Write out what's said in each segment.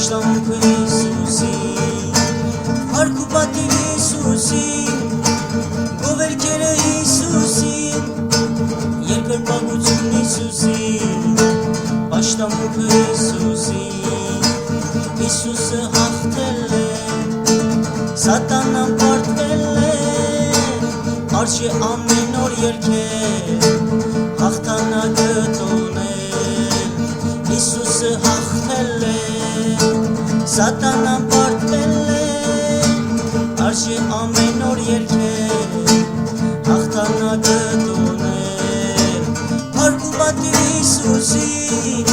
Պաշտամունքը Հիսուսի, փառք ու պատիվ Հիսուսի, գովերքերը Հիսուսի, երկրպագություն Հիսուսի, պաշտամունքը Հիսուսի, Հիսուսը հաղթել է, սատանան պարտվել է, արժ է ամեն օր երգել, հաղթանակը տոնել, Հիսուսը հաղթել է, սատանան պարտվել է, արժ է ամեն օր երգել, հաղթանակը տոնել, փառք ու պատիվ Հիսուսի,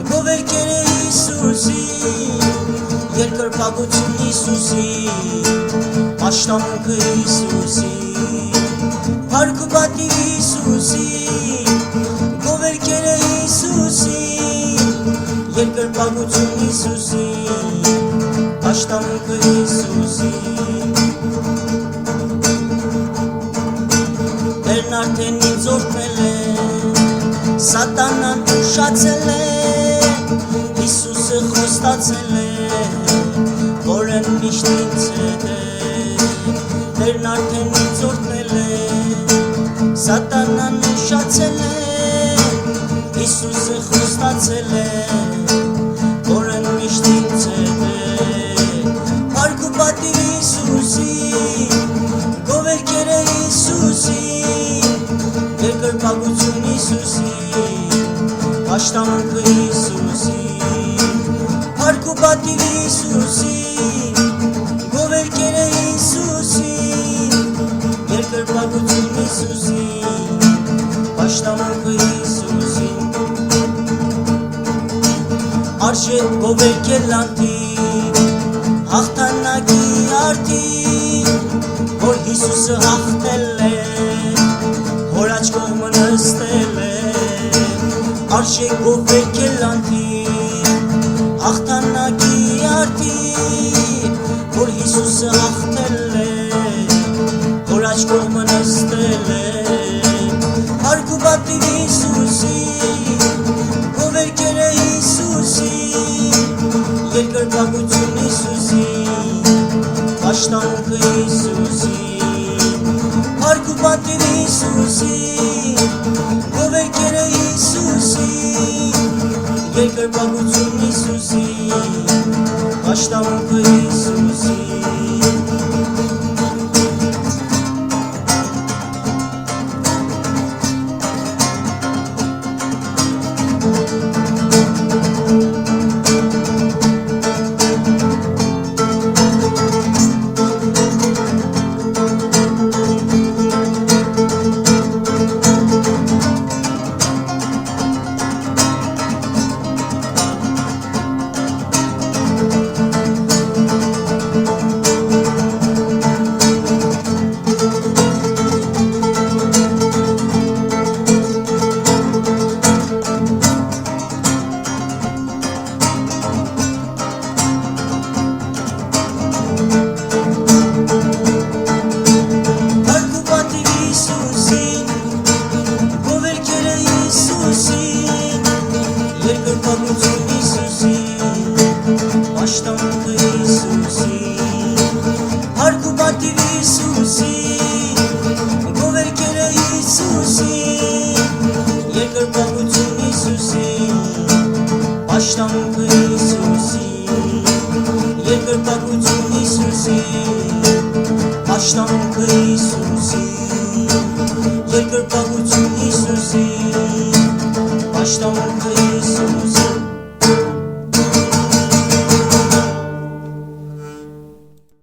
գովերքերը Հիսուսի, երկրպագություն Հիսուսի, պաշտամունքը Հիսուսի, փառք ու պատիվ Հիսուսի, գովերքերը Հիսուսի, երկրպագություն Հիսուսի, պաշտամունքը Հիսուսի, Տերն արդեն ինձ օրհնել է, սատանան ուշացել է, Հիսուսը խոստացել է, որ են միշտ ինձ հետ է, Տերն արդեն ինձ օրհնել է, սատանան ուշացել է, Հիսուսը խոստացել է, որ են միշտ ինձ հետ է, փառք ու պատիվ Հիսուսի, գովերքերը Հիսուսի, երկրպագություն Հիսուսի, պաշտամունքը Հիսուսի, փառք ու պատիվ Հիսուսի, գովերքերը Հիսուսի, երկրպագություն Հիսուսի, պաշտամունքը Հիսուսի, արժ է գովերքել անթիվ, հաղթանակի արդիվ, որ Հիսուսը հաղթել է, հոր աջ կողմը նստել է, արժ է գովերքել անթիվ, հաղթանակի արդիվ, որ Հիսուսը հաղթել է, հոր աջ կողմը նստել է, փառք ու պատիվ Հիսուսի, գովերքերը Հիսուսի, երկրպագություն Հիսուսի, պաշտամունքը Հիսուսի, փառք ու պատիվ Հիսուսի, գովերքերը Հիսուսի, երկրպագություն Հիսուսի, պաշտամունքը Հիսուսի, պաշտամունքը Հիսուսի, փառք ու պատիվ Հիսուսի, գովերքերը Հիսուսի, երկրպագություն Հիսուսի, պաշտամունքը Հիսուսի, երկրպագություն Հիսուսի, պաշտամունքը Հիսուսի, երկրպագություն